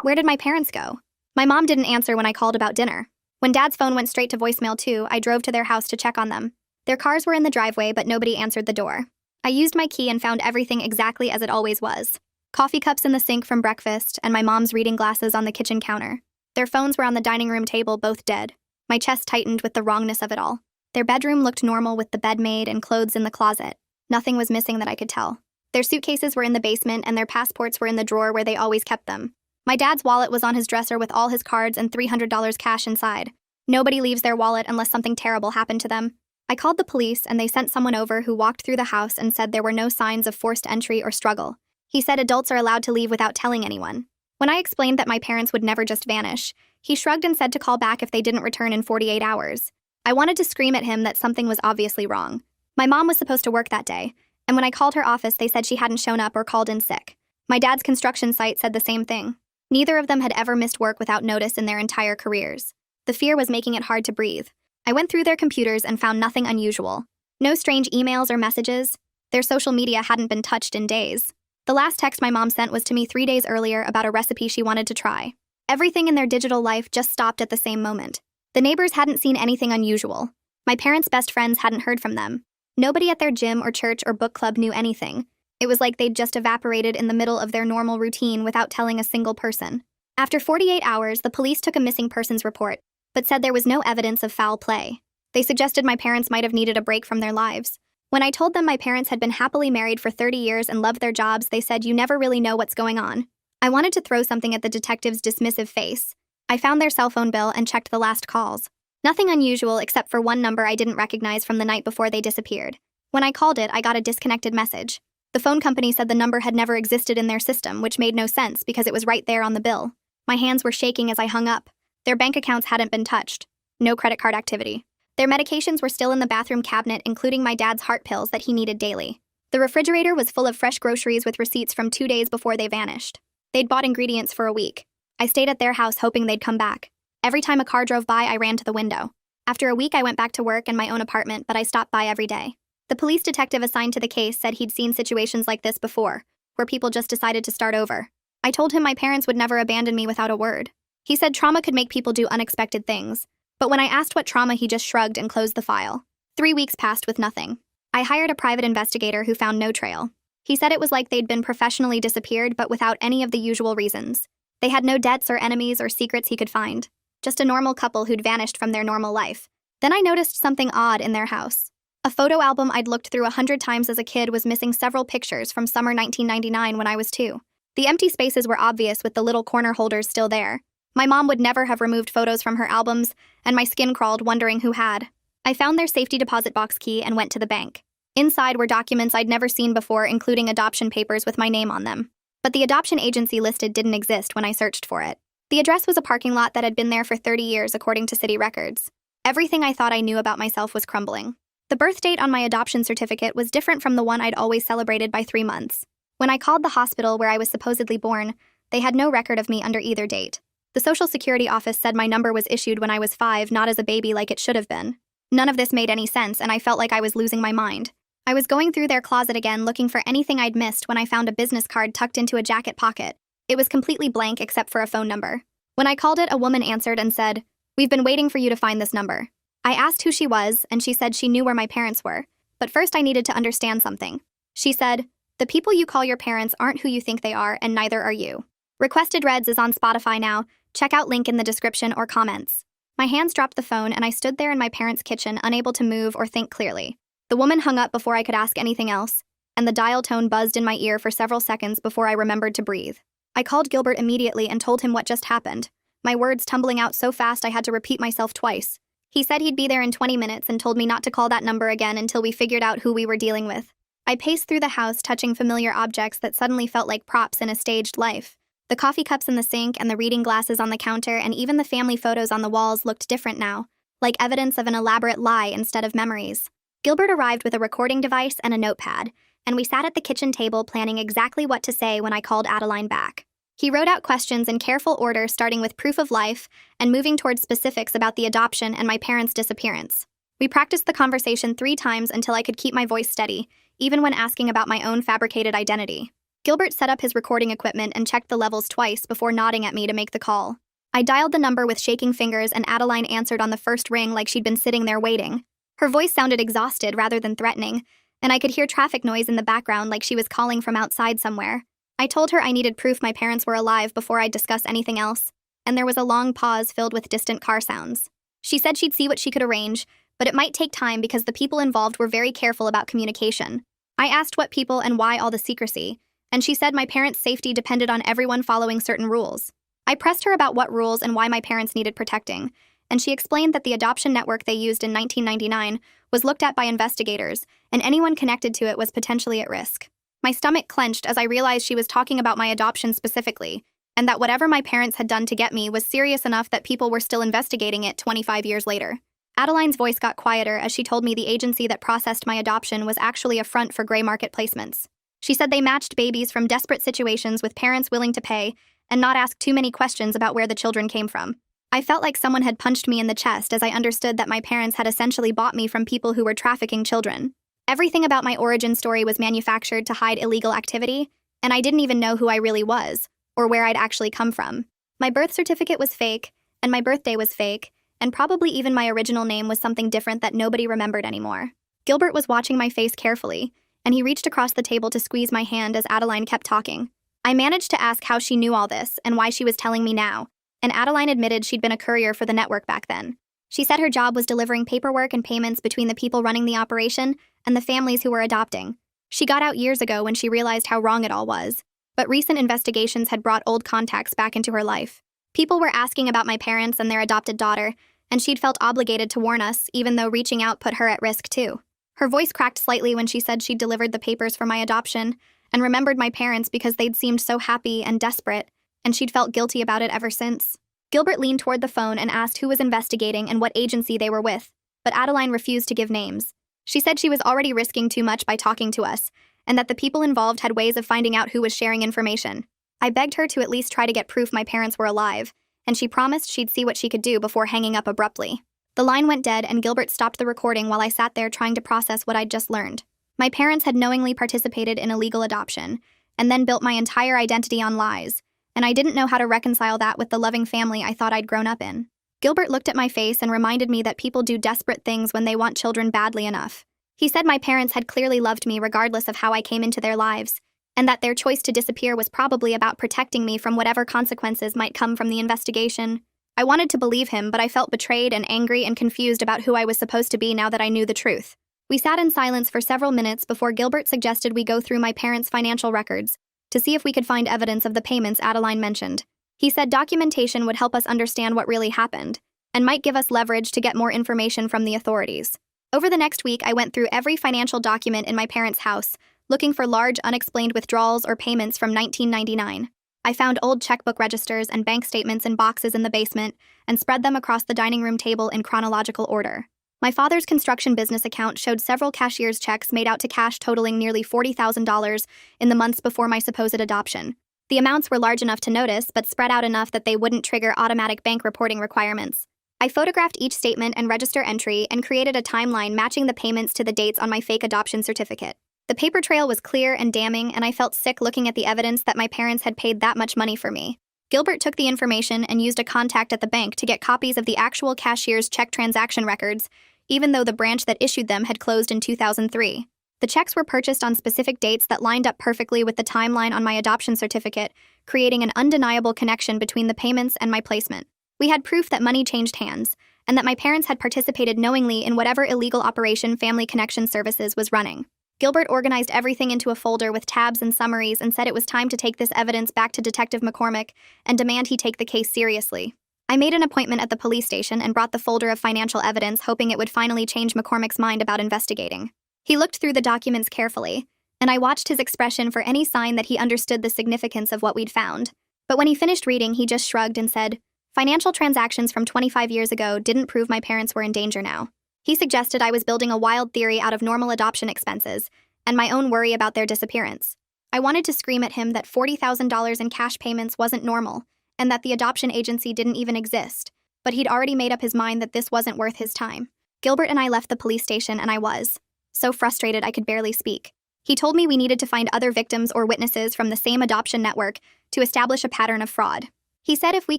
Where did my parents go? My mom didn't answer when I called about dinner. When Dad's phone went straight to voicemail too, I drove to their house to check on them. Their cars were in the driveway, but nobody answered the door. I used my key and found everything exactly as it always was. Coffee cups in the sink from breakfast, and my mom's reading glasses on the kitchen counter. Their phones were on the dining room table, both dead. My chest tightened with the wrongness of it all. Their bedroom looked normal with the bed made and clothes in the closet. Nothing was missing that I could tell. Their suitcases were in the basement and their passports were in the drawer where they always kept them. My dad's wallet was on his dresser with all his cards and $300 cash inside. Nobody leaves their wallet unless something terrible happened to them. I called the police and they sent someone over who walked through the house and said there were no signs of forced entry or struggle. He said adults are allowed to leave without telling anyone. When I explained that my parents would never just vanish, he shrugged and said to call back if they didn't return in 48 hours. I wanted to scream at him that something was obviously wrong. My mom was supposed to work that day, and when I called her office, they said she hadn't shown up or called in sick. My dad's construction site said the same thing. Neither of them had ever missed work without notice in their entire careers. The fear was making it hard to breathe. I went through their computers and found nothing unusual. No strange emails or messages. Their social media hadn't been touched in days. The last text my mom sent was to me 3 days earlier about a recipe she wanted to try. Everything in their digital life just stopped at the same moment. The neighbors hadn't seen anything unusual. My parents' best friends hadn't heard from them. Nobody at their gym or church or book club knew anything. It was like they'd just evaporated in the middle of their normal routine without telling a single person. After 48 hours, the police took a missing persons report, but said there was no evidence of foul play. They suggested my parents might have needed a break from their lives. When I told them my parents had been happily married for 30 years and loved their jobs, they said you never really know what's going on. I wanted to throw something at the detective's dismissive face. I found their cell phone bill and checked the last calls. Nothing unusual except for one number I didn't recognize from the night before they disappeared. When I called it, I got a disconnected message. The phone company said the number had never existed in their system, which made no sense because it was right there on the bill. My hands were shaking as I hung up. Their bank accounts hadn't been touched. No credit card activity. Their medications were still in the bathroom cabinet, including my dad's heart pills that he needed daily. The refrigerator was full of fresh groceries with receipts from 2 days before they vanished. They'd bought ingredients for a week. I stayed at their house hoping they'd come back. Every time a car drove by, I ran to the window. After a week, I went back to work in my own apartment, but I stopped by every day. The police detective assigned to the case said he'd seen situations like this before, where people just decided to start over. I told him my parents would never abandon me without a word. He said trauma could make people do unexpected things, but when I asked what trauma, he just shrugged and closed the file. 3 weeks passed with nothing. I hired a private investigator who found no trail. He said it was like they'd been professionally disappeared, but without any of the usual reasons. They had no debts or enemies or secrets he could find. Just a normal couple who'd vanished from their normal life. Then I noticed something odd in their house. A photo album I'd looked through 100 times as a kid was missing several pictures from summer 1999 when I was 2. The empty spaces were obvious with the little corner holders still there. My mom would never have removed photos from her albums, and my skin crawled wondering who had. I found their safety deposit box key and went to the bank. Inside were documents I'd never seen before, including adoption papers with my name on them. But the adoption agency listed didn't exist when I searched for it. The address was a parking lot that had been there for 30 years according to city records. Everything I thought I knew about myself was crumbling. The birth date on my adoption certificate was different from the one I'd always celebrated by 3 months. When I called the hospital where I was supposedly born, they had no record of me under either date. The Social Security office said my number was issued when I was 5, not as a baby like it should have been. None of this made any sense, and I felt like I was losing my mind. I was going through their closet again looking for anything I'd missed when I found a business card tucked into a jacket pocket. It was completely blank except for a phone number. When I called it, a woman answered and said, "We've been waiting for you to find this number." I asked who she was, and she said she knew where my parents were. But first I needed to understand something. She said, "The people you call your parents aren't who you think they are, and neither are you." Requested Reds is on Spotify now. Check out link in the description or comments. My hands dropped the phone, and I stood there in my parents' kitchen, unable to move or think clearly. The woman hung up before I could ask anything else, and the dial tone buzzed in my ear for several seconds before I remembered to breathe. I called Gilbert immediately and told him what just happened, my words tumbling out so fast I had to repeat myself twice. He said he'd be there in 20 minutes and told me not to call that number again until we figured out who we were dealing with. I paced through the house, touching familiar objects that suddenly felt like props in a staged life. The coffee cups in the sink and the reading glasses on the counter and even the family photos on the walls looked different now, like evidence of an elaborate lie instead of memories. Gilbert arrived with a recording device and a notepad, and we sat at the kitchen table planning exactly what to say when I called Adeline back. He wrote out questions in careful order, starting with proof of life and moving towards specifics about the adoption and my parents' disappearance. We practiced the conversation 3 times until I could keep my voice steady, even when asking about my own fabricated identity. Gilbert set up his recording equipment and checked the levels twice before nodding at me to make the call. I dialed the number with shaking fingers and Adeline answered on the first ring like she'd been sitting there waiting. Her voice sounded exhausted rather than threatening, and I could hear traffic noise in the background like she was calling from outside somewhere. I told her I needed proof my parents were alive before I'd discuss anything else, and there was a long pause filled with distant car sounds. She said she'd see what she could arrange, but it might take time because the people involved were very careful about communication. I asked what people and why all the secrecy, and she said my parents' safety depended on everyone following certain rules. I pressed her about what rules and why my parents needed protecting, and she explained that the adoption network they used in 1999 was looked at by investigators, and anyone connected to it was potentially at risk. My stomach clenched as I realized she was talking about my adoption specifically, and that whatever my parents had done to get me was serious enough that people were still investigating it 25 years later. Adeline's voice got quieter as she told me the agency that processed my adoption was actually a front for gray market placements. She said they matched babies from desperate situations with parents willing to pay and not ask too many questions about where the children came from. I felt like someone had punched me in the chest as I understood that my parents had essentially bought me from people who were trafficking children. Everything about my origin story was manufactured to hide illegal activity, and I didn't even know who I really was, or where I'd actually come from. My birth certificate was fake, and my birthday was fake, and probably even my original name was something different that nobody remembered anymore. Gilbert was watching my face carefully, and he reached across the table to squeeze my hand as Adeline kept talking. I managed to ask how she knew all this and why she was telling me now, and Adeline admitted she'd been a courier for the network back then. She said her job was delivering paperwork and payments between the people running the operation and the families who were adopting. She got out years ago when she realized how wrong it all was, but recent investigations had brought old contacts back into her life. People were asking about my parents and their adopted daughter, and she'd felt obligated to warn us, even though reaching out put her at risk too. Her voice cracked slightly when she said she'd delivered the papers for my adoption and remembered my parents because they'd seemed so happy and desperate, and she'd felt guilty about it ever since. Gilbert leaned toward the phone and asked who was investigating and what agency they were with, but Adeline refused to give names. She said she was already risking too much by talking to us, and that the people involved had ways of finding out who was sharing information. I begged her to at least try to get proof my parents were alive, and she promised she'd see what she could do before hanging up abruptly. The line went dead and Gilbert stopped the recording while I sat there trying to process what I'd just learned. My parents had knowingly participated in illegal adoption, and then built my entire identity on lies, and I didn't know how to reconcile that with the loving family I thought I'd grown up in. Gilbert looked at my face and reminded me that people do desperate things when they want children badly enough. He said my parents had clearly loved me regardless of how I came into their lives, and that their choice to disappear was probably about protecting me from whatever consequences might come from the investigation. I wanted to believe him, but I felt betrayed and angry and confused about who I was supposed to be now that I knew the truth. We sat in silence for several minutes before Gilbert suggested we go through my parents' financial records to see if we could find evidence of the payments Adeline mentioned. He said documentation would help us understand what really happened, and might give us leverage to get more information from the authorities. Over the next week, I went through every financial document in my parents' house, looking for large unexplained withdrawals or payments from 1999. I found old checkbook registers and bank statements in boxes in the basement and spread them across the dining room table in chronological order. My father's construction business account showed several cashier's checks made out to cash totaling nearly $40,000 in the months before my supposed adoption. The amounts were large enough to notice, but spread out enough that they wouldn't trigger automatic bank reporting requirements. I photographed each statement and register entry and created a timeline matching the payments to the dates on my fake adoption certificate. The paper trail was clear and damning, and I felt sick looking at the evidence that my parents had paid that much money for me. Gilbert took the information and used a contact at the bank to get copies of the actual cashier's check transaction records, even though the branch that issued them had closed in 2003. The checks were purchased on specific dates that lined up perfectly with the timeline on my adoption certificate, creating an undeniable connection between the payments and my placement. We had proof that money changed hands, and that my parents had participated knowingly in whatever illegal operation Family Connection Services was running. Gilbert organized everything into a folder with tabs and summaries and said it was time to take this evidence back to Detective McCormick and demand he take the case seriously. I made an appointment at the police station and brought the folder of financial evidence, hoping it would finally change McCormick's mind about investigating. He looked through the documents carefully, and I watched his expression for any sign that he understood the significance of what we'd found. But when he finished reading, he just shrugged and said, "Financial transactions from 25 years ago didn't prove my parents were in danger now." He suggested I was building a wild theory out of normal adoption expenses and my own worry about their disappearance. I wanted to scream at him that $40,000 in cash payments wasn't normal and that the adoption agency didn't even exist, but he'd already made up his mind that this wasn't worth his time. Gilbert and I left the police station, and I was so frustrated I could barely speak. He told me we needed to find other victims or witnesses from the same adoption network to establish a pattern of fraud. He said if we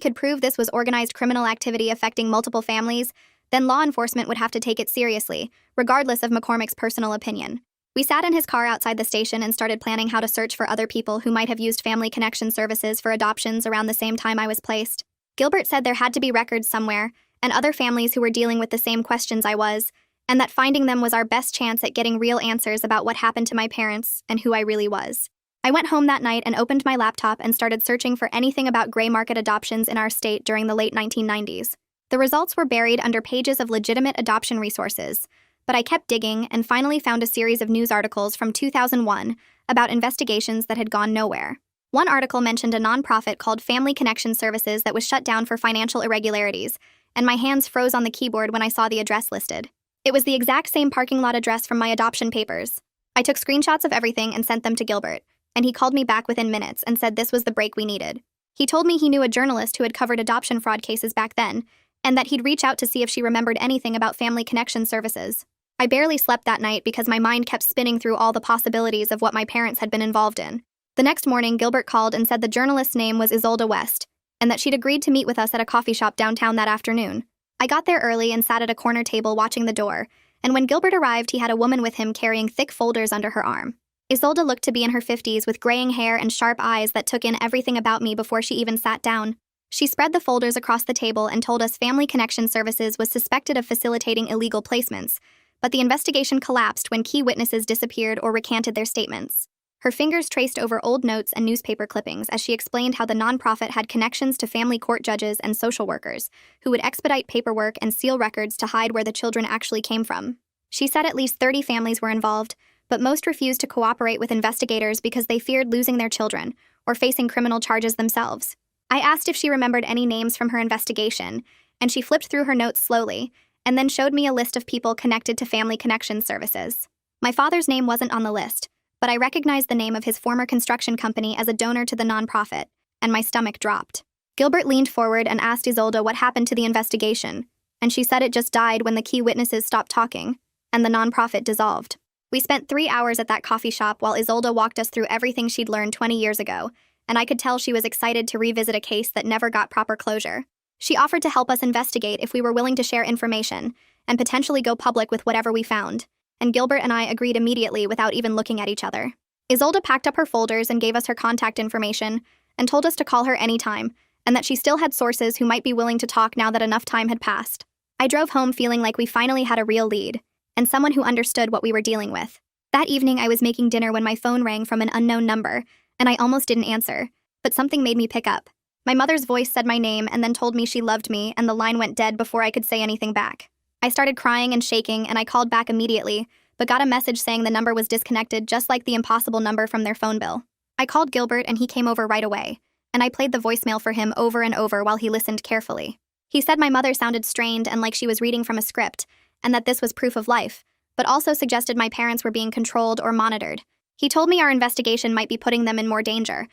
could prove this was organized criminal activity affecting multiple families, then law enforcement would have to take it seriously, regardless of McCormick's personal opinion. We sat in his car outside the station and started planning how to search for other people who might have used Family Connection services for adoptions around the same time I was placed. Gilbert said there had to be records somewhere, and other families who were dealing with the same questions I was, and that finding them was our best chance at getting real answers about what happened to my parents and who I really was. I went home that night and opened my laptop and started searching for anything about gray market adoptions in our state during the late 1990s. The results were buried under pages of legitimate adoption resources, but I kept digging and finally found a series of news articles from 2001 about investigations that had gone nowhere. One article mentioned a nonprofit called Family Connection Services that was shut down for financial irregularities, and my hands froze on the keyboard when I saw the address listed. It was the exact same parking lot address from my adoption papers. I took screenshots of everything and sent them to Gilbert, and he called me back within minutes and said this was the break we needed. He told me he knew a journalist who had covered adoption fraud cases back then, and that he'd reach out to see if she remembered anything about Family Connection services. I barely slept that night because my mind kept spinning through all the possibilities of what my parents had been involved in. The next morning, Gilbert called and said the journalist's name was Isolde West, and that she'd agreed to meet with us at a coffee shop downtown that afternoon. I got there early and sat at a corner table watching the door, and when Gilbert arrived, he had a woman with him carrying thick folders under her arm. Isolde looked to be in her 50s with graying hair and sharp eyes that took in everything about me before she even sat down. She spread the folders across the table and told us Family Connection Services was suspected of facilitating illegal placements, but the investigation collapsed when key witnesses disappeared or recanted their statements. Her fingers traced over old notes and newspaper clippings as she explained how the nonprofit had connections to family court judges and social workers, who would expedite paperwork and seal records to hide where the children actually came from. She said at least 30 families were involved, but most refused to cooperate with investigators because they feared losing their children or facing criminal charges themselves. I asked if she remembered any names from her investigation, and she flipped through her notes slowly, and then showed me a list of people connected to Family Connection Services. My father's name wasn't on the list, but I recognized the name of his former construction company as a donor to the nonprofit, and my stomach dropped. Gilbert leaned forward and asked Isolde what happened to the investigation, and she said it just died when the key witnesses stopped talking, and the nonprofit dissolved. We spent 3 hours at that coffee shop while Isolde walked us through everything she'd learned 20 years ago, and I could tell she was excited to revisit a case that never got proper closure. She offered to help us investigate if we were willing to share information, and potentially go public with whatever we found, and Gilbert and I agreed immediately without even looking at each other. Isolde packed up her folders and gave us her contact information, and told us to call her anytime, and that she still had sources who might be willing to talk now that enough time had passed. I drove home feeling like we finally had a real lead, and someone who understood what we were dealing with. That evening, I was making dinner when my phone rang from an unknown number, and I almost didn't answer, but something made me pick up. My mother's voice said my name and then told me she loved me, and the line went dead before I could say anything back. I started crying and shaking, and I called back immediately, but got a message saying the number was disconnected, just like the impossible number from their phone bill. I called Gilbert and he came over right away, and I played the voicemail for him over and over while he listened carefully. He said my mother sounded strained and like she was reading from a script, and that this was proof of life, but also suggested my parents were being controlled or monitored. He told me our investigation might be putting them in more danger,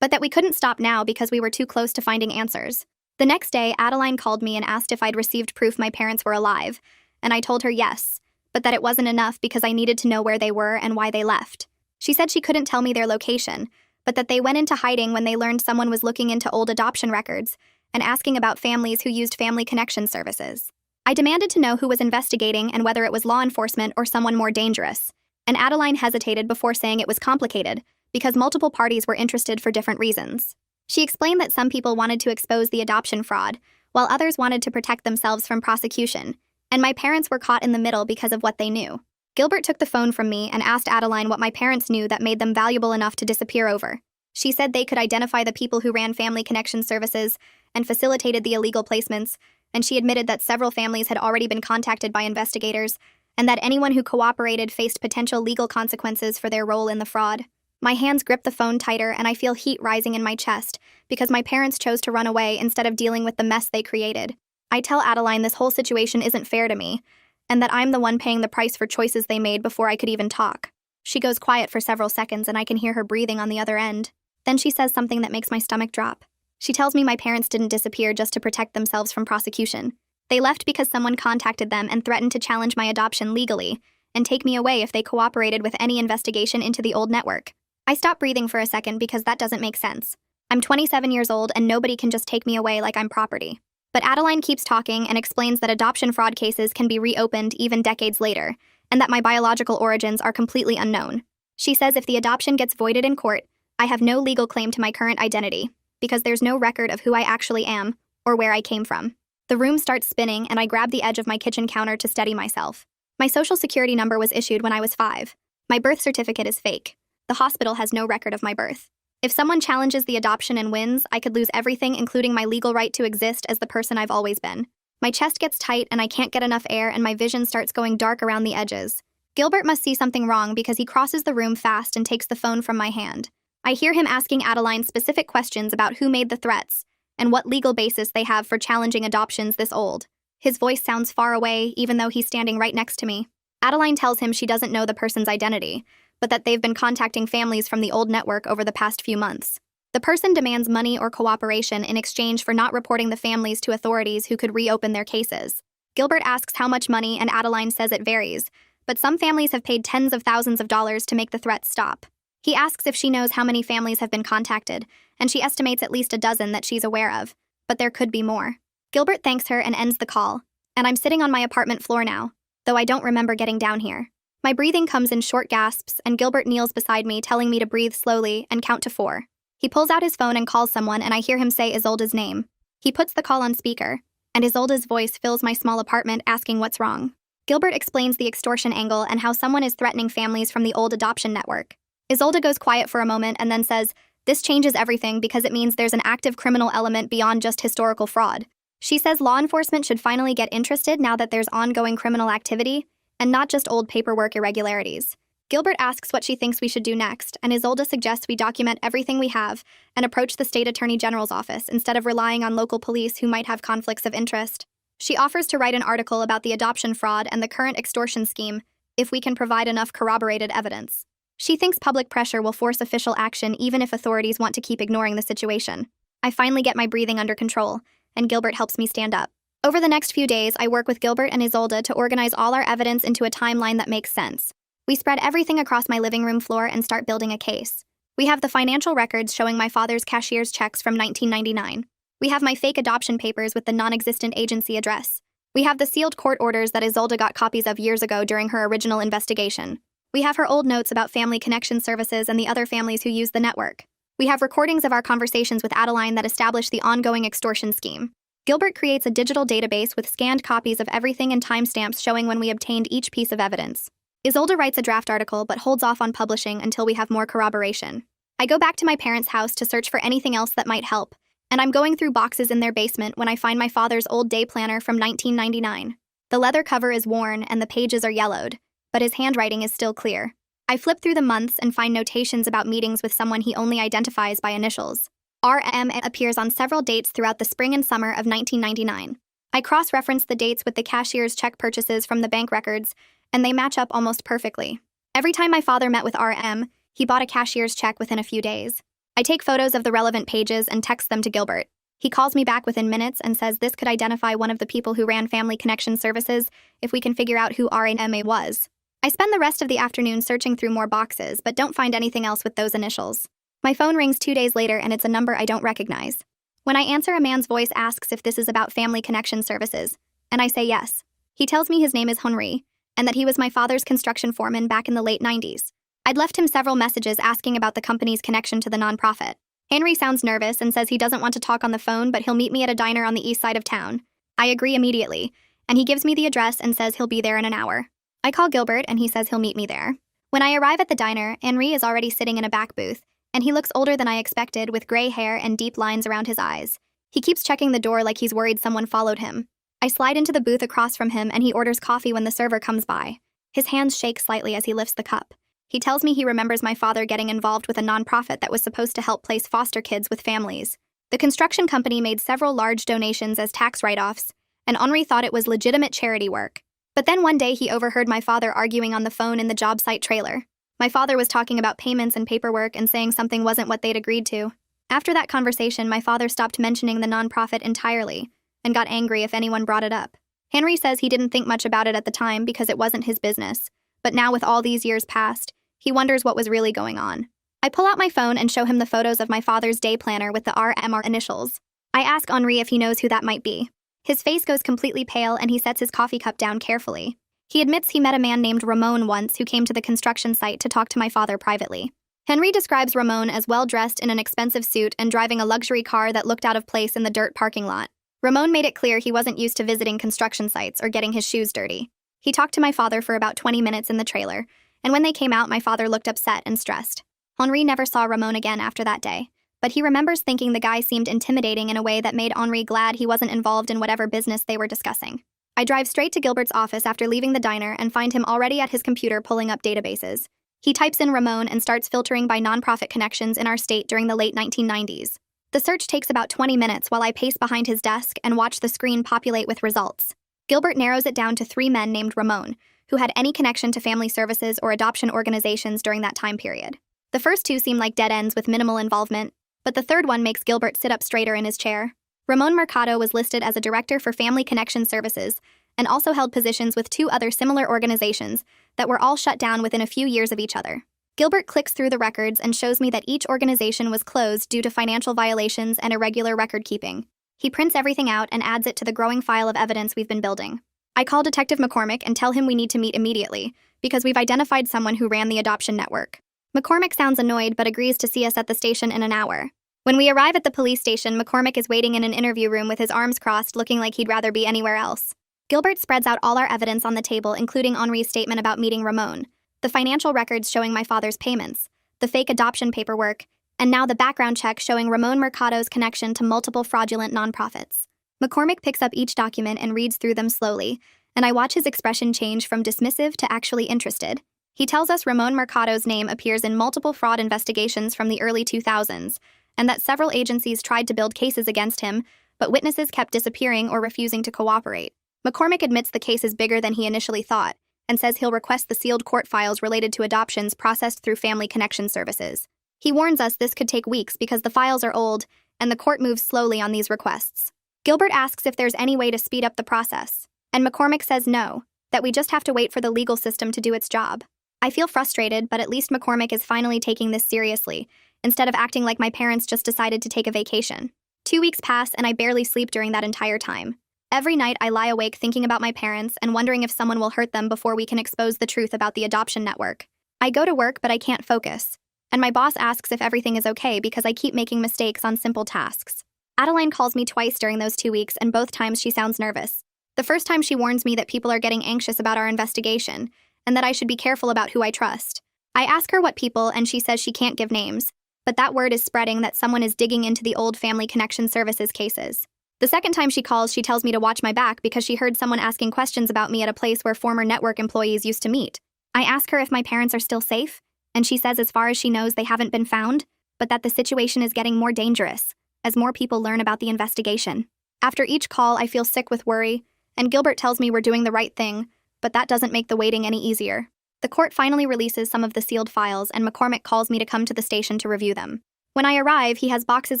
but that we couldn't stop now because we were too close to finding answers. The next day, Adeline called me and asked if I'd received proof my parents were alive, and I told her yes, but that it wasn't enough because I needed to know where they were and why they left. She said she couldn't tell me their location, but that they went into hiding when they learned someone was looking into old adoption records and asking about families who used Family Connection Services. I demanded to know who was investigating and whether it was law enforcement or someone more dangerous, and Adeline hesitated before saying it was complicated because multiple parties were interested for different reasons. She explained that some people wanted to expose the adoption fraud, while others wanted to protect themselves from prosecution, and my parents were caught in the middle because of what they knew. Gilbert took the phone from me and asked Adeline what my parents knew that made them valuable enough to disappear over. She said they could identify the people who ran Family Connection Services and facilitated the illegal placements, and she admitted that several families had already been contacted by investigators, and that anyone who cooperated faced potential legal consequences for their role in the fraud. My hands grip the phone tighter, and I feel heat rising in my chest because my parents chose to run away instead of dealing with the mess they created. I tell Adeline this whole situation isn't fair to me, and that I'm the one paying the price for choices they made before I could even talk. She goes quiet for several seconds, and I can hear her breathing on the other end. Then she says something that makes my stomach drop. She tells me my parents didn't disappear just to protect themselves from prosecution. They left because someone contacted them and threatened to challenge my adoption legally, and take me away if they cooperated with any investigation into the old network. I stop breathing for a second because that doesn't make sense. I'm 27 years old and nobody can just take me away like I'm property. But Adeline keeps talking and explains that adoption fraud cases can be reopened even decades later, and that my biological origins are completely unknown. She says if the adoption gets voided in court, I have no legal claim to my current identity, because there's no record of who I actually am or where I came from. The room starts spinning and I grab the edge of my kitchen counter to steady myself. My social security number was issued when I was 5. My birth certificate is fake. The hospital has no record of my birth. If someone challenges the adoption and wins, I could lose everything, including my legal right to exist as the person I've always been. My chest gets tight and I can't get enough air and my vision starts going dark around the edges. Gilbert must see something wrong because he crosses the room fast and takes the phone from my hand. I hear him asking Adeline specific questions about who made the threats and what legal basis they have for challenging adoptions this old. His voice sounds far away, even though he's standing right next to me. Adeline tells him she doesn't know the person's identity, but that they've been contacting families from the old network over the past few months. The person demands money or cooperation in exchange for not reporting the families to authorities who could reopen their cases. Gilbert asks how much money, and Adeline says it varies, but some families have paid tens of thousands of dollars to make the threats stop. He asks if she knows how many families have been contacted, and she estimates at least a dozen that she's aware of, but there could be more. Gilbert thanks her and ends the call, and I'm sitting on my apartment floor now, though I don't remember getting down here. My breathing comes in short gasps, and Gilbert kneels beside me, telling me to breathe slowly and count to 4. He pulls out his phone and calls someone, and I hear him say Isolda's name. He puts the call on speaker, and Isolda's voice fills my small apartment, asking what's wrong. Gilbert explains the extortion angle and how someone is threatening families from the old adoption network. Isolda goes quiet for a moment and then says, "This changes everything because it means there's an active criminal element beyond just historical fraud." She says law enforcement should finally get interested now that there's ongoing criminal activity, and not just old paperwork irregularities. Gilbert asks what she thinks we should do next, and Isolda suggests we document everything we have and approach the state attorney general's office instead of relying on local police who might have conflicts of interest. She offers to write an article about the adoption fraud and the current extortion scheme if we can provide enough corroborated evidence. She thinks public pressure will force official action even if authorities want to keep ignoring the situation. I finally get my breathing under control, and Gilbert helps me stand up. Over the next few days, I work with Gilbert and Isolda to organize all our evidence into a timeline that makes sense. We spread everything across my living room floor and start building a case. We have the financial records showing my father's cashier's checks from 1999. We have my fake adoption papers with the non-existent agency address. We have the sealed court orders that Isolda got copies of years ago during her original investigation. We have her old notes about family connection services and the other families who use the network. We have recordings of our conversations with Adeline that establish the ongoing extortion scheme. Gilbert creates a digital database with scanned copies of everything and timestamps showing when we obtained each piece of evidence. Isolda writes a draft article but holds off on publishing until we have more corroboration. I go back to my parents' house to search for anything else that might help, and I'm going through boxes in their basement when I find my father's old day planner from 1999. The leather cover is worn and the pages are yellowed, but his handwriting is still clear. I flip through the months and find notations about meetings with someone he only identifies by initials. RM appears on several dates throughout the spring and summer of 1999. I cross-reference the dates with the cashier's check purchases from the bank records, and they match up almost perfectly. Every time my father met with RM, he bought a cashier's check within a few days. I take photos of the relevant pages and text them to Gilbert. He calls me back within minutes and says this could identify one of the people who ran Family Connection Services if we can figure out who RMA was. I spend the rest of the afternoon searching through more boxes, but don't find anything else with those initials. My phone rings 2 days later and it's a number I don't recognize. When I answer, a man's voice asks if this is about Family Connection Services, and I say yes. He tells me his name is Henri, and that he was my father's construction foreman back in the late 90s. I'd left him several messages asking about the company's connection to the nonprofit. Henry sounds nervous and says he doesn't want to talk on the phone, but he'll meet me at a diner on the east side of town. I agree immediately, and he gives me the address and says he'll be there in an hour. I call Gilbert and he says he'll meet me there. When I arrive at the diner, Henry is already sitting in a back booth, and he looks older than I expected with gray hair and deep lines around his eyes. He keeps checking the door like he's worried someone followed him. I slide into the booth across from him and he orders coffee when the server comes by. His hands shake slightly as he lifts the cup. He tells me he remembers my father getting involved with a nonprofit that was supposed to help place foster kids with families. The construction company made several large donations as tax write-offs, and Henri thought it was legitimate charity work. But then one day he overheard my father arguing on the phone in the job site trailer. My father was talking about payments and paperwork and saying something wasn't what they'd agreed to. After that conversation, my father stopped mentioning the nonprofit entirely and got angry if anyone brought it up. Henry says he didn't think much about it at the time because it wasn't his business, But now with all these years past, he wonders what was really going on. I pull out my phone and show him the photos of my father's day planner with the RMR initials. I ask Henri if he knows who that might be. His face goes completely pale and he sets his coffee cup down carefully. He admits he met a man named Ramon once who came to the construction site to talk to my father privately. Henri describes Ramon as well-dressed in an expensive suit and driving a luxury car that looked out of place in the dirt parking lot. Ramon made it clear he wasn't used to visiting construction sites or getting his shoes dirty. He talked to my father for about 20 minutes in the trailer, and when they came out, my father looked upset and stressed. Henri never saw Ramon again after that day, but he remembers thinking the guy seemed intimidating in a way that made Henri glad he wasn't involved in whatever business they were discussing. I drive straight to Gilbert's office after leaving the diner and find him already at his computer pulling up databases. He types in Ramon and starts filtering by nonprofit connections in our state during the late 1990s. The search takes about 20 minutes while I pace behind his desk and watch the screen populate with results. Gilbert narrows it down to 3 men named Ramon, who had any connection to family services or adoption organizations during that time period. The first 2 seem like dead ends with minimal involvement, but the third one makes Gilbert sit up straighter in his chair. Ramon Mercado was listed as a director for Family Connection Services and also held positions with 2 other similar organizations that were all shut down within a few years of each other. Gilbert clicks through the records and shows me that each organization was closed due to financial violations and irregular record keeping. He prints everything out and adds it to the growing file of evidence we've been building. I call Detective McCormick and tell him we need to meet immediately because we've identified someone who ran the adoption network. McCormick sounds annoyed but agrees to see us at the station in an hour. When we arrive at the police station, McCormick is waiting in an interview room with his arms crossed, looking like he'd rather be anywhere else. Gilbert spreads out all our evidence on the table, including Henri's statement about meeting Ramon, the financial records showing my father's payments, the fake adoption paperwork, and now the background check showing Ramon Mercado's connection to multiple fraudulent nonprofits. McCormick picks up each document and reads through them slowly, and I watch his expression change from dismissive to actually interested. He tells us Ramon Mercado's name appears in multiple fraud investigations from the early 2000s, and that several agencies tried to build cases against him, but witnesses kept disappearing or refusing to cooperate. McCormick admits the case is bigger than he initially thought, and says he'll request the sealed court files related to adoptions processed through Family Connection Services. He warns us this could take weeks because the files are old, and the court moves slowly on these requests. Gilbert asks if there's any way to speed up the process, and McCormick says no, that we just have to wait for the legal system to do its job. I feel frustrated, but at least McCormick is finally taking this seriously, instead of acting like my parents just decided to take a vacation. 2 weeks pass, and I barely sleep during that entire time. Every night, I lie awake thinking about my parents and wondering if someone will hurt them before we can expose the truth about the adoption network. I go to work, but I can't focus, and my boss asks if everything is okay because I keep making mistakes on simple tasks. Adeline calls me twice during those 2 weeks, and both times she sounds nervous. The first time she warns me that people are getting anxious about our investigation, and that I should be careful about who I trust. I ask her what people, and she says she can't give names, but that word is spreading that someone is digging into the old Family Connection Services cases. The second time she calls, she tells me to watch my back because she heard someone asking questions about me at a place where former network employees used to meet. I ask her if my parents are still safe, and she says as far as she knows they haven't been found, but that the situation is getting more dangerous as more people learn about the investigation. After each call, I feel sick with worry, and Gilbert tells me we're doing the right thing, but that doesn't make the waiting any easier. The court finally releases some of the sealed files, and McCormick calls me to come to the station to review them. When I arrive, he has boxes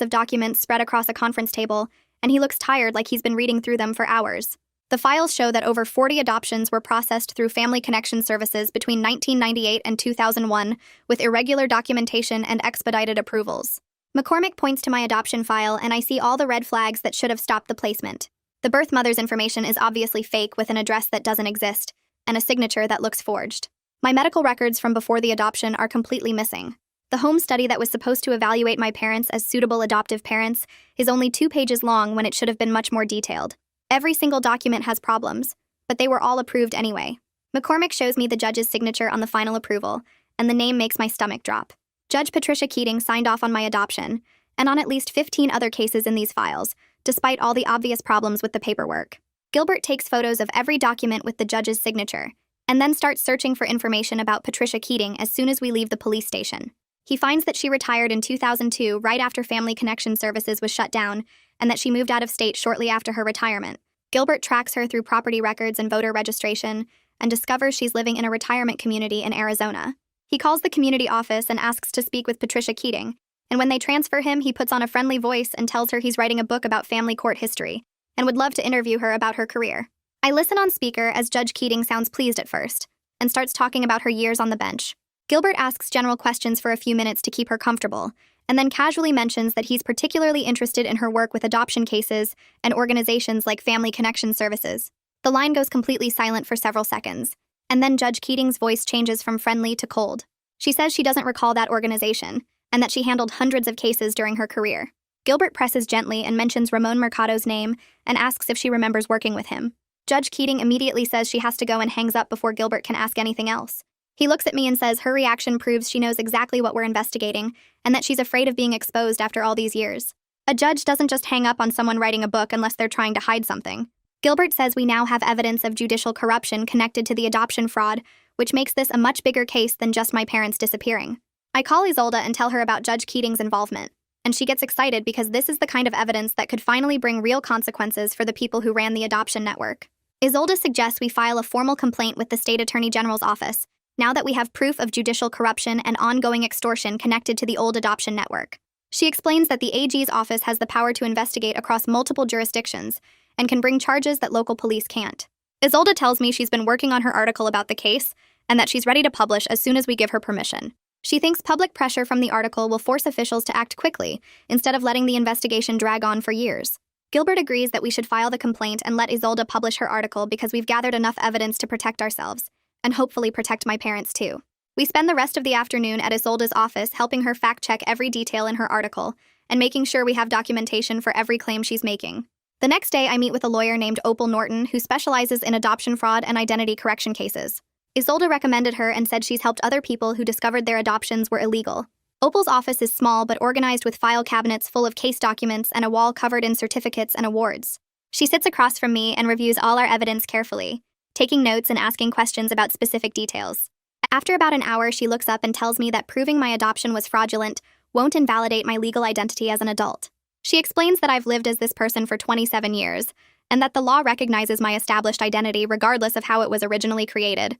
of documents spread across a conference table, and he looks tired like he's been reading through them for hours. The files show that over 40 adoptions were processed through Family Connection Services between 1998 and 2001, with irregular documentation and expedited approvals. McCormick points to my adoption file, and I see all the red flags that should have stopped the placement. The birth mother's information is obviously fake with an address that doesn't exist, and a signature that looks forged. My medical records from before the adoption are completely missing. The home study that was supposed to evaluate my parents as suitable adoptive parents is only 2 pages long when it should have been much more detailed. Every single document has problems, but they were all approved anyway. McCormick shows me the judge's signature on the final approval, and the name makes my stomach drop. Judge Patricia Keating signed off on my adoption, and on at least 15 other cases in these files, despite all the obvious problems with the paperwork. Gilbert takes photos of every document with the judge's signature, and then starts searching for information about Patricia Keating as soon as we leave the police station. He finds that she retired in 2002 right after Family Connection Services was shut down, and that she moved out of state shortly after her retirement. Gilbert tracks her through property records and voter registration, and discovers she's living in a retirement community in Arizona. He calls the community office and asks to speak with Patricia Keating, and when they transfer him, he puts on a friendly voice and tells her he's writing a book about family court history, and would love to interview her about her career. I listen on speaker as Judge Keating sounds pleased at first, and starts talking about her years on the bench. Gilbert asks general questions for a few minutes to keep her comfortable, and then casually mentions that he's particularly interested in her work with adoption cases and organizations like Family Connection Services. The line goes completely silent for several seconds, and then Judge Keating's voice changes from friendly to cold. She says she doesn't recall that organization, and that she handled hundreds of cases during her career. Gilbert presses gently and mentions Ramon Mercado's name and asks if she remembers working with him. Judge Keating immediately says she has to go and hangs up before Gilbert can ask anything else. He looks at me and says her reaction proves she knows exactly what we're investigating and that she's afraid of being exposed after all these years. A judge doesn't just hang up on someone writing a book unless they're trying to hide something. Gilbert says we now have evidence of judicial corruption connected to the adoption fraud, which makes this a much bigger case than just my parents disappearing. I call Isolda and tell her about Judge Keating's involvement, and she gets excited because this is the kind of evidence that could finally bring real consequences for the people who ran the adoption network. Isolda suggests we file a formal complaint with the State Attorney General's office, now that we have proof of judicial corruption and ongoing extortion connected to the old adoption network. She explains that the AG's office has the power to investigate across multiple jurisdictions and can bring charges that local police can't. Isolda tells me she's been working on her article about the case and that she's ready to publish as soon as we give her permission. She thinks public pressure from the article will force officials to act quickly instead of letting the investigation drag on for years. Gilbert agrees that we should file the complaint and let Isolda publish her article because we've gathered enough evidence to protect ourselves, and hopefully protect my parents too. We spend the rest of the afternoon at Isolda's office helping her fact-check every detail in her article and making sure we have documentation for every claim she's making. The next day, I meet with a lawyer named Opal Norton who specializes in adoption fraud and identity correction cases. Isolda recommended her and said she's helped other people who discovered their adoptions were illegal. Opal's office is small but organized with file cabinets full of case documents and a wall covered in certificates and awards. She sits across from me and reviews all our evidence carefully, taking notes and asking questions about specific details. After about an hour, she looks up and tells me that proving my adoption was fraudulent won't invalidate my legal identity as an adult. She explains that I've lived as this person for 27 years, and that the law recognizes my established identity regardless of how it was originally created.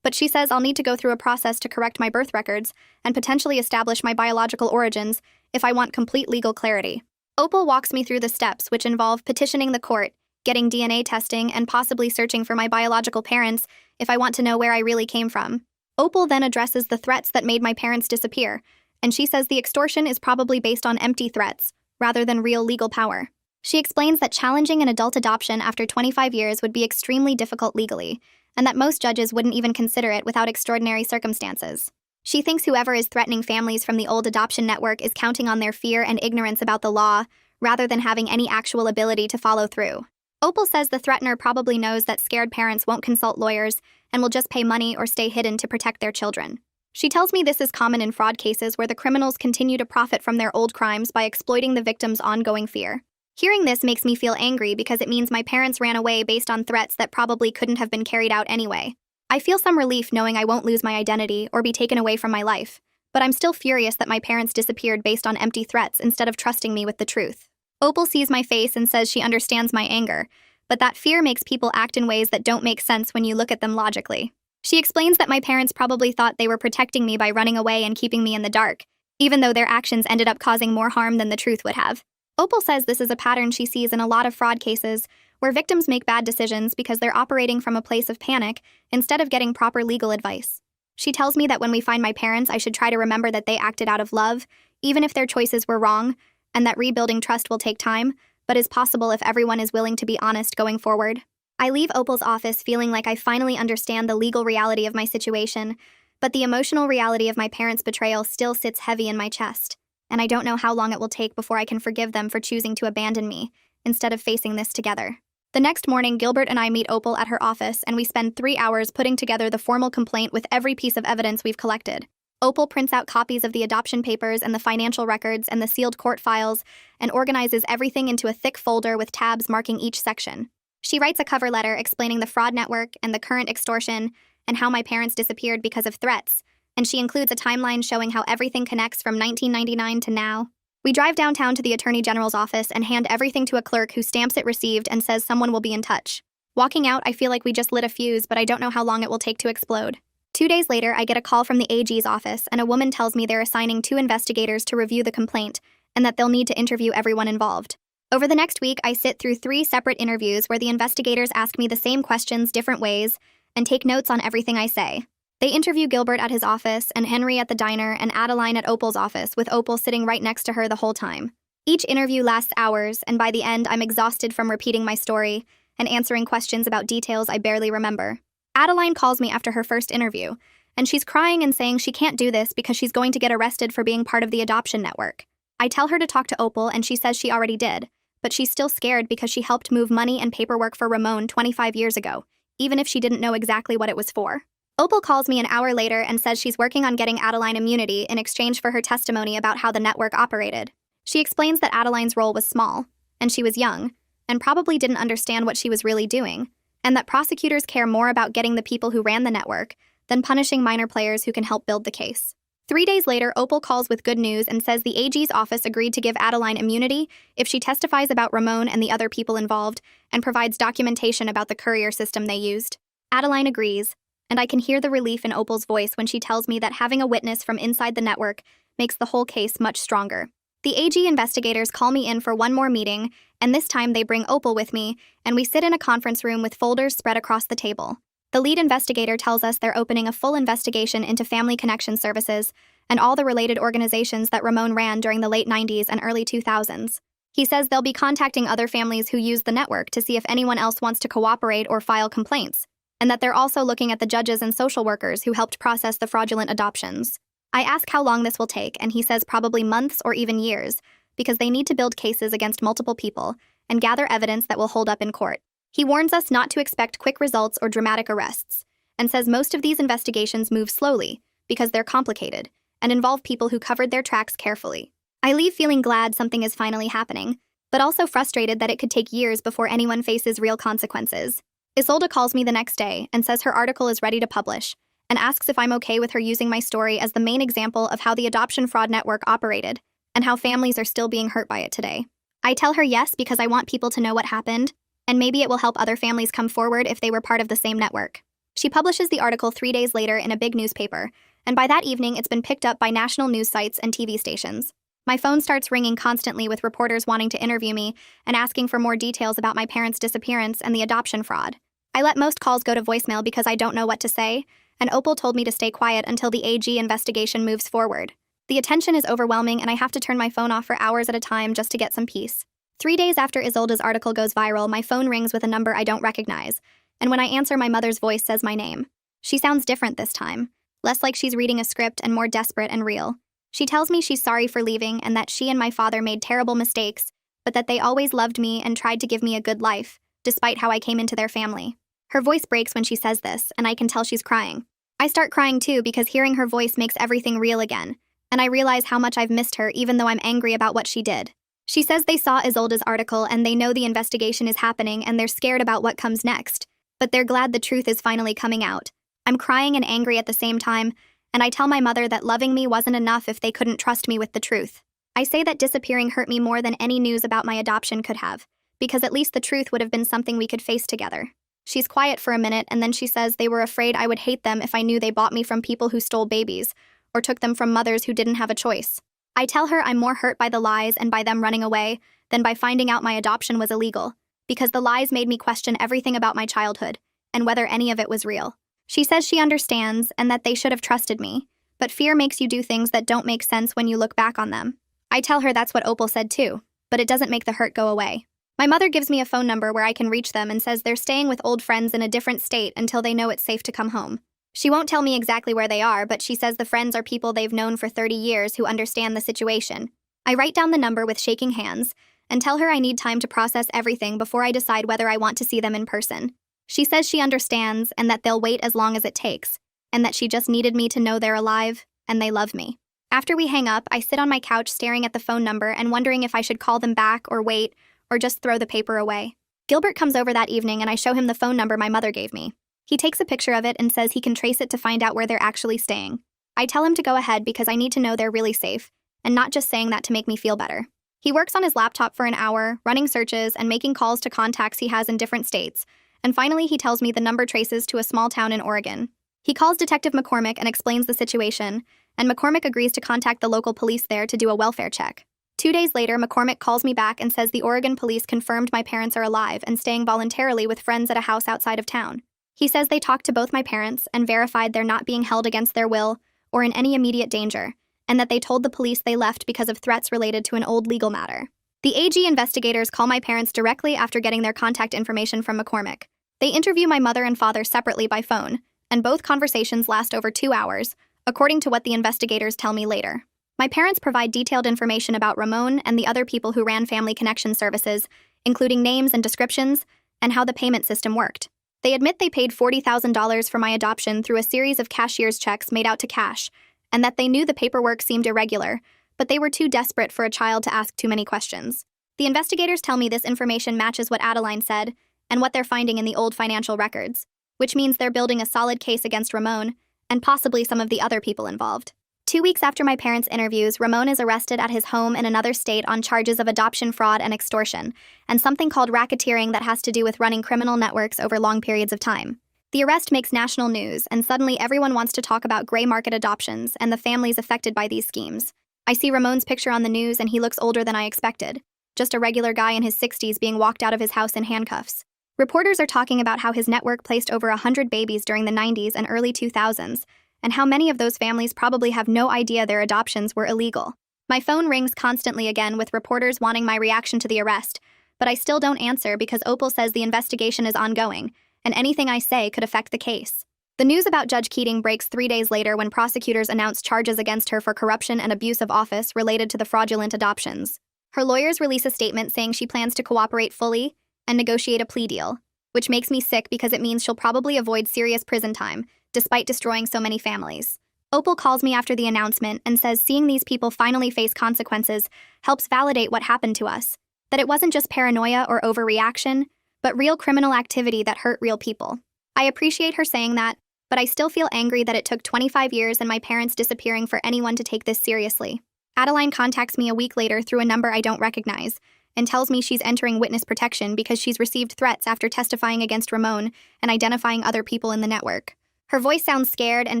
But she says I'll need to go through a process to correct my birth records and potentially establish my biological origins if I want complete legal clarity. Opal walks me through the steps, which involve petitioning the court, getting DNA testing, and possibly searching for my biological parents if I want to know where I really came from. Opal then addresses the threats that made my parents disappear, and she says the extortion is probably based on empty threats, rather than real legal power. She explains that challenging an adult adoption after 25 years would be extremely difficult legally, and that most judges wouldn't even consider it without extraordinary circumstances. She thinks whoever is threatening families from the old adoption network is counting on their fear and ignorance about the law, rather than having any actual ability to follow through. Opal says the threatener probably knows that scared parents won't consult lawyers and will just pay money or stay hidden to protect their children. She tells me this is common in fraud cases where the criminals continue to profit from their old crimes by exploiting the victim's ongoing fear. Hearing this makes me feel angry because it means my parents ran away based on threats that probably couldn't have been carried out anyway. I feel some relief knowing I won't lose my identity or be taken away from my life, but I'm still furious that my parents disappeared based on empty threats instead of trusting me with the truth. Opal sees my face and says she understands my anger, but that fear makes people act in ways that don't make sense when you look at them logically. She explains that my parents probably thought they were protecting me by running away and keeping me in the dark, even though their actions ended up causing more harm than the truth would have. Opal says this is a pattern she sees in a lot of fraud cases, where victims make bad decisions because they're operating from a place of panic instead of getting proper legal advice. She tells me that when we find my parents, I should try to remember that they acted out of love, even if their choices were wrong, and that rebuilding trust will take time, but is possible if everyone is willing to be honest going forward. I leave Opal's office feeling like I finally understand the legal reality of my situation, but the emotional reality of my parents' betrayal still sits heavy in my chest, and I don't know how long it will take before I can forgive them for choosing to abandon me, instead of facing this together. The next morning, Gilbert and I meet Opal at her office, and we spend 3 hours putting together the formal complaint with every piece of evidence we've collected. Opal prints out copies of the adoption papers and the financial records and the sealed court files and organizes everything into a thick folder with tabs marking each section. She writes a cover letter explaining the fraud network and the current extortion and how my parents disappeared because of threats, and she includes a timeline showing how everything connects from 1999 to now. We drive downtown to the Attorney General's office and hand everything to a clerk who stamps it received and says someone will be in touch. Walking out, I feel like we just lit a fuse, but I don't know how long it will take to explode. 2 days later, I get a call from the AG's office, and a woman tells me they're assigning 2 investigators to review the complaint, and that they'll need to interview everyone involved. Over the next week, I sit through 3 separate interviews where the investigators ask me the same questions different ways, and take notes on everything I say. They interview Gilbert at his office and Henry at the diner and Adeline at Opal's office, with Opal sitting right next to her the whole time. Each interview lasts hours, and by the end, I'm exhausted from repeating my story and answering questions about details I barely remember. Adeline calls me after her first interview, and she's crying and saying she can't do this because she's going to get arrested for being part of the adoption network. I tell her to talk to Opal, and she says she already did, but she's still scared because she helped move money and paperwork for Ramon 25 years ago, even if she didn't know exactly what it was for. Opal calls me an hour later and says she's working on getting Adeline immunity in exchange for her testimony about how the network operated. She explains that Adeline's role was small, and she was young, and probably didn't understand what she was really doing, and that prosecutors care more about getting the people who ran the network than punishing minor players who can help build the case. 3 days later, Opal calls with good news and says the AG's office agreed to give Adeline immunity if she testifies about Ramon and the other people involved and provides documentation about the courier system they used. Adeline agrees, and I can hear the relief in Opal's voice when she tells me that having a witness from inside the network makes the whole case much stronger. The AG investigators call me in for one more meeting, and this time they bring Opal with me, and we sit in a conference room with folders spread across the table. The lead investigator tells us they're opening a full investigation into Family Connection Services and all the related organizations that Ramon ran during the late 90s and early 2000s. He says they'll be contacting other families who use the network to see if anyone else wants to cooperate or file complaints, and that they're also looking at the judges and social workers who helped process the fraudulent adoptions. I ask how long this will take, and he says probably months or even years, because they need to build cases against multiple people and gather evidence that will hold up in court. He warns us not to expect quick results or dramatic arrests, and says most of these investigations move slowly because they're complicated and involve people who covered their tracks carefully. I leave feeling glad something is finally happening, but also frustrated that it could take years before anyone faces real consequences. Isolde calls me the next day and says her article is ready to publish, and asks if I'm okay with her using my story as the main example of how the adoption fraud network operated and how families are still being hurt by it today. I tell her yes because I want people to know what happened, and maybe it will help other families come forward if they were part of the same network. She publishes the article 3 days later in a big newspaper, and by that evening it's been picked up by national news sites and TV stations. My phone starts ringing constantly with reporters wanting to interview me and asking for more details about my parents' disappearance and the adoption fraud. I let most calls go to voicemail because I don't know what to say, and Opal told me to stay quiet until the AG investigation moves forward. The attention is overwhelming, and I have to turn my phone off for hours at a time just to get some peace. 3 days after Isolde's article goes viral, my phone rings with a number I don't recognize, and when I answer, my mother's voice says my name. She sounds different this time, less like she's reading a script and more desperate and real. She tells me she's sorry for leaving and that she and my father made terrible mistakes, but that they always loved me and tried to give me a good life, despite how I came into their family. Her voice breaks when she says this, and I can tell she's crying. I start crying too because hearing her voice makes everything real again, and I realize how much I've missed her even though I'm angry about what she did. She says they saw Isolde's article and they know the investigation is happening and they're scared about what comes next, but they're glad the truth is finally coming out. I'm crying and angry at the same time, and I tell my mother that loving me wasn't enough if they couldn't trust me with the truth. I say that disappearing hurt me more than any news about my adoption could have, because at least the truth would have been something we could face together. She's quiet for a minute, and then she says they were afraid I would hate them if I knew they bought me from people who stole babies, or took them from mothers who didn't have a choice. I tell her I'm more hurt by the lies and by them running away than by finding out my adoption was illegal, because the lies made me question everything about my childhood, and whether any of it was real. She says she understands and that they should have trusted me, but fear makes you do things that don't make sense when you look back on them. I tell her that's what Opal said too, but it doesn't make the hurt go away. My mother gives me a phone number where I can reach them and says they're staying with old friends in a different state until they know it's safe to come home. She won't tell me exactly where they are, but she says the friends are people they've known for 30 years who understand the situation. I write down the number with shaking hands and tell her I need time to process everything before I decide whether I want to see them in person. She says she understands and that they'll wait as long as it takes, and that she just needed me to know they're alive and they love me. After we hang up, I sit on my couch staring at the phone number and wondering if I should call them back or wait or just throw the paper away. Gilbert comes over that evening and I show him the phone number my mother gave me. He takes a picture of it and says he can trace it to find out where they're actually staying. I tell him to go ahead because I need to know they're really safe, and not just saying that to make me feel better. He works on his laptop for an hour, running searches and making calls to contacts he has in different states, and finally he tells me the number traces to a small town in Oregon. He calls Detective McCormick and explains the situation, and McCormick agrees to contact the local police there to do a welfare check. 2 days later, McCormick calls me back and says the Oregon police confirmed my parents are alive and staying voluntarily with friends at a house outside of town. He says they talked to both my parents and verified they're not being held against their will or in any immediate danger, and that they told the police they left because of threats related to an old legal matter. The AG investigators call my parents directly after getting their contact information from McCormick. They interview my mother and father separately by phone, and both conversations last over 2 hours, according to what the investigators tell me later. My parents provide detailed information about Ramon and the other people who ran Family Connection services, including names and descriptions, and how the payment system worked. They admit they paid $40,000 for my adoption through a series of cashier's checks made out to cash, and that they knew the paperwork seemed irregular, but they were too desperate for a child to ask too many questions. The investigators tell me this information matches what Adeline said and what they're finding in the old financial records, which means they're building a solid case against Ramon and possibly some of the other people involved. 2 weeks after my parents' interviews, Ramon is arrested at his home in another state on charges of adoption fraud and extortion, and something called racketeering that has to do with running criminal networks over long periods of time. The arrest makes national news, and suddenly everyone wants to talk about gray market adoptions and the families affected by these schemes. I see Ramon's picture on the news, and he looks older than I expected. Just a regular guy in his 60s being walked out of his house in handcuffs. Reporters are talking about how his network placed over 100 babies during the 90s and early 2000s, and how many of those families probably have no idea their adoptions were illegal. My phone rings constantly again with reporters wanting my reaction to the arrest, but I still don't answer because Opal says the investigation is ongoing, and anything I say could affect the case. The news about Judge Keating breaks 3 days later when prosecutors announce charges against her for corruption and abuse of office related to the fraudulent adoptions. Her lawyers release a statement saying she plans to cooperate fully and negotiate a plea deal, which makes me sick because it means she'll probably avoid serious prison time, despite destroying so many families. Opal calls me after the announcement and says seeing these people finally face consequences helps validate what happened to us, that it wasn't just paranoia or overreaction, but real criminal activity that hurt real people. I appreciate her saying that, but I still feel angry that it took 25 years and my parents disappearing for anyone to take this seriously. Adeline contacts me a week later through a number I don't recognize and tells me she's entering witness protection because she's received threats after testifying against Ramon and identifying other people in the network. Her voice sounds scared and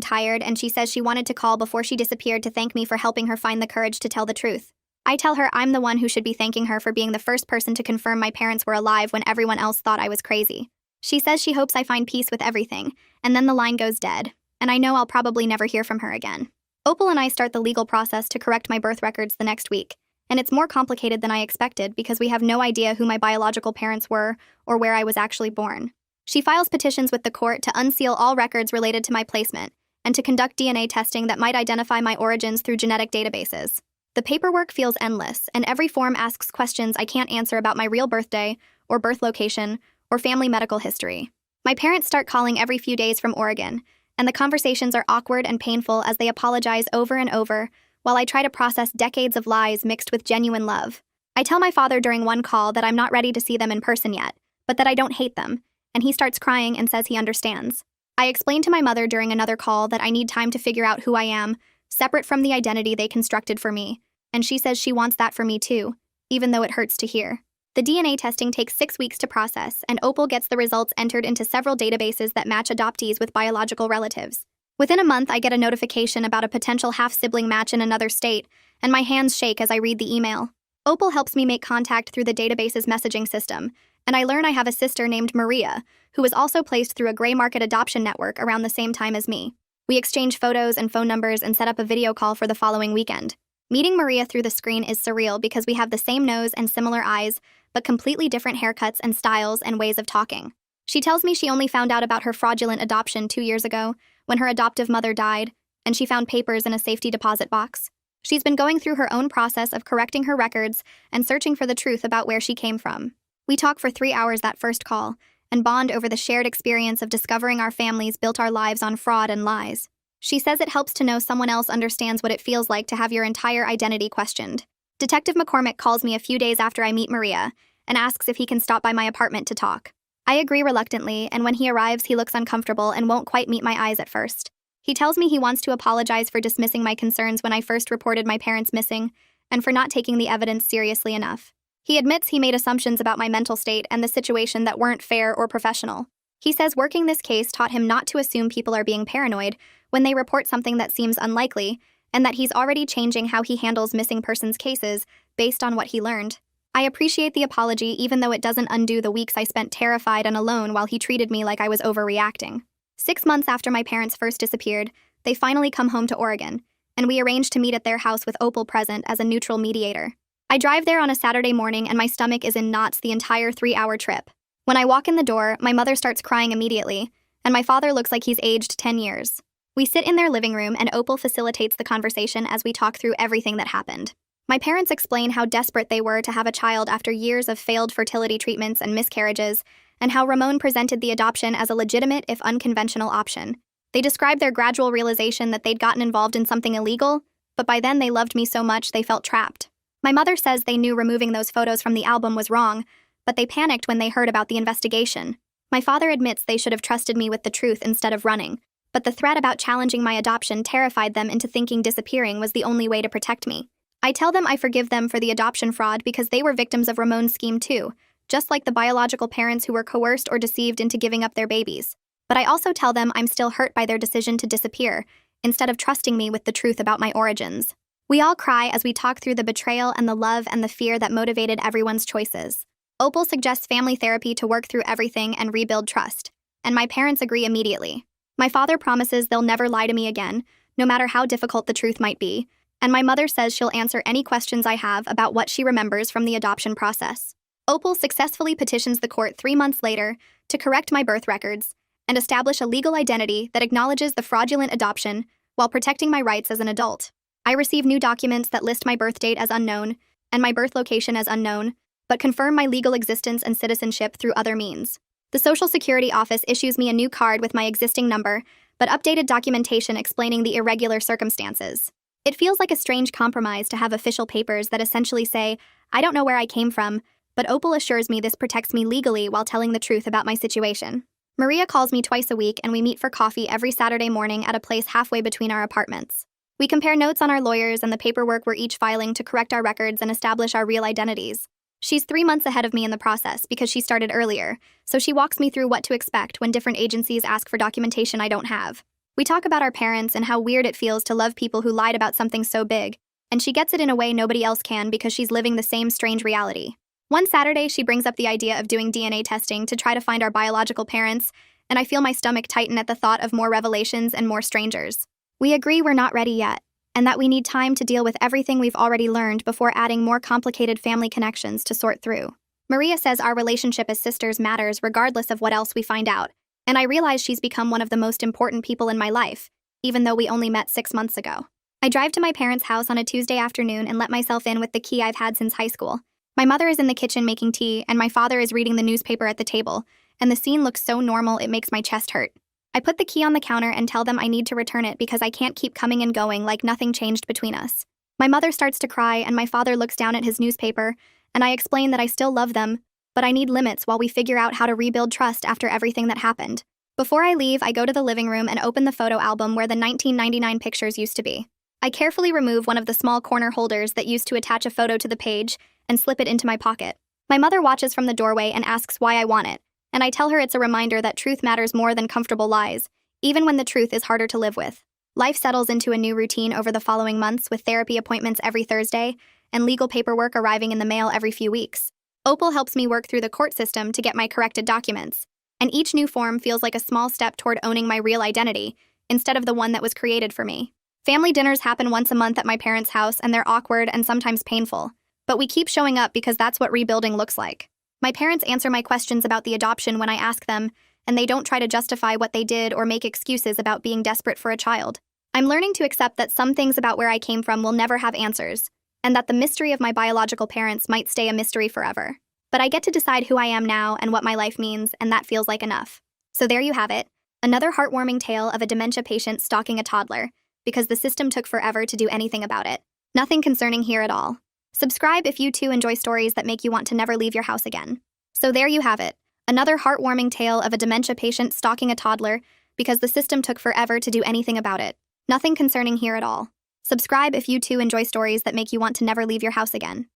tired, and she says she wanted to call before she disappeared to thank me for helping her find the courage to tell the truth. I tell her I'm the one who should be thanking her for being the first person to confirm my parents were alive when everyone else thought I was crazy. She says she hopes I find peace with everything, and then the line goes dead, and I know I'll probably never hear from her again. Opal and I start the legal process to correct my birth records the next week, and it's more complicated than I expected because we have no idea who my biological parents were or where I was actually born. She files petitions with the court to unseal all records related to my placement and to conduct DNA testing that might identify my origins through genetic databases. The paperwork feels endless, and every form asks questions I can't answer about my real birthday or birth location or family medical history. My parents start calling every few days from Oregon, and the conversations are awkward and painful as they apologize over and over while I try to process decades of lies mixed with genuine love. I tell my father during one call that I'm not ready to see them in person yet, but that I don't hate them, and he starts crying and says he understands. I explain to my mother during another call that I need time to figure out who I am, separate from the identity they constructed for me, and she says she wants that for me too, even though it hurts to hear. The DNA testing takes 6 weeks to process, and Opal gets the results entered into several databases that match adoptees with biological relatives. Within a month, I get a notification about a potential half-sibling match in another state, and my hands shake as I read the email. Opal helps me make contact through the database's messaging system, and I learn I have a sister named Maria, who was also placed through a gray market adoption network around the same time as me. We exchange photos and phone numbers and set up a video call for the following weekend. Meeting Maria through the screen is surreal because we have the same nose and similar eyes, but completely different haircuts and styles and ways of talking. She tells me she only found out about her fraudulent adoption 2 years ago, when her adoptive mother died, and she found papers in a safety deposit box. She's been going through her own process of correcting her records and searching for the truth about where she came from. We talk for 3 hours that first call, and bond over the shared experience of discovering our families built our lives on fraud and lies. She says it helps to know someone else understands what it feels like to have your entire identity questioned. Detective McCormick calls me a few days after I meet Maria and asks if he can stop by my apartment to talk. I agree reluctantly, and when he arrives, he looks uncomfortable and won't quite meet my eyes at first. He tells me he wants to apologize for dismissing my concerns when I first reported my parents missing and for not taking the evidence seriously enough. He admits he made assumptions about my mental state and the situation that weren't fair or professional. He says working this case taught him not to assume people are being paranoid when they report something that seems unlikely, and that he's already changing how he handles missing persons cases based on what he learned. I appreciate the apology even though it doesn't undo the weeks I spent terrified and alone while he treated me like I was overreacting. 6 months after my parents first disappeared, they finally come home to Oregon, and we arranged to meet at their house with Opal present as a neutral mediator. I drive there on a Saturday morning and my stomach is in knots the entire 3-hour trip. When I walk in the door, my mother starts crying immediately, and my father looks like he's aged 10 years. We sit in their living room and Opal facilitates the conversation as we talk through everything that happened. My parents explain how desperate they were to have a child after years of failed fertility treatments and miscarriages, and how Ramon presented the adoption as a legitimate if unconventional option. They described their gradual realization that they'd gotten involved in something illegal, but by then they loved me so much they felt trapped. My mother says they knew removing those photos from the album was wrong, but they panicked when they heard about the investigation. My father admits they should have trusted me with the truth instead of running, but the threat about challenging my adoption terrified them into thinking disappearing was the only way to protect me. I tell them I forgive them for the adoption fraud because they were victims of Ramon's scheme too, just like the biological parents who were coerced or deceived into giving up their babies. But I also tell them I'm still hurt by their decision to disappear, instead of trusting me with the truth about my origins. We all cry as we talk through the betrayal and the love and the fear that motivated everyone's choices. Opal suggests family therapy to work through everything and rebuild trust, and my parents agree immediately. My father promises they'll never lie to me again, no matter how difficult the truth might be, and my mother says she'll answer any questions I have about what she remembers from the adoption process. Opal successfully petitions the court 3 months later to correct my birth records and establish a legal identity that acknowledges the fraudulent adoption while protecting my rights as an adult. I receive new documents that list my birth date as unknown and my birth location as unknown, but confirm my legal existence and citizenship through other means. The Social Security office issues me a new card with my existing number, but updated documentation explaining the irregular circumstances. It feels like a strange compromise to have official papers that essentially say, I don't know where I came from, but Opal assures me this protects me legally while telling the truth about my situation. Maria calls me twice a week and we meet for coffee every Saturday morning at a place halfway between our apartments. We compare notes on our lawyers and the paperwork we're each filing to correct our records and establish our real identities. She's 3 months ahead of me in the process because she started earlier, so she walks me through what to expect when different agencies ask for documentation I don't have. We talk about our parents and how weird it feels to love people who lied about something so big, and she gets it in a way nobody else can because she's living the same strange reality. One Saturday, she brings up the idea of doing DNA testing to try to find our biological parents, and I feel my stomach tighten at the thought of more revelations and more strangers. We agree we're not ready yet, and that we need time to deal with everything we've already learned before adding more complicated family connections to sort through. Maria says our relationship as sisters matters regardless of what else we find out, and I realize she's become one of the most important people in my life, even though we only met 6 months ago. I drive to my parents' house on a Tuesday afternoon and let myself in with the key I've had since high school. My mother is in the kitchen making tea, and my father is reading the newspaper at the table, and the scene looks so normal it makes my chest hurt. I put the key on the counter and tell them I need to return it because I can't keep coming and going like nothing changed between us. My mother starts to cry, and my father looks down at his newspaper, and I explain that I still love them, but I need limits while we figure out how to rebuild trust after everything that happened. Before I leave, I go to the living room and open the photo album where the 1999 pictures used to be. I carefully remove one of the small corner holders that used to attach a photo to the page and slip it into my pocket. My mother watches from the doorway and asks why I want it, and I tell her it's a reminder that truth matters more than comfortable lies, even when the truth is harder to live with. Life settles into a new routine over the following months with therapy appointments every Thursday and legal paperwork arriving in the mail every few weeks. Opal helps me work through the court system to get my corrected documents, and each new form feels like a small step toward owning my real identity, instead of the one that was created for me. Family dinners happen once a month at my parents' house, and they're awkward and sometimes painful, but we keep showing up because that's what rebuilding looks like. My parents answer my questions about the adoption when I ask them, and they don't try to justify what they did or make excuses about being desperate for a child. I'm learning to accept that some things about where I came from will never have answers, and that the mystery of my biological parents might stay a mystery forever. But I get to decide who I am now and what my life means, and that feels like enough. So there you have it, another heartwarming tale of a dementia patient stalking a toddler, because the system took forever to do anything about it. Nothing concerning here at all. Subscribe if you too enjoy stories that make you want to never leave your house again. So there you have it, another heartwarming tale of a dementia patient stalking a toddler, because the system took forever to do anything about it. Nothing concerning here at all. Subscribe if you too enjoy stories that make you want to never leave your house again.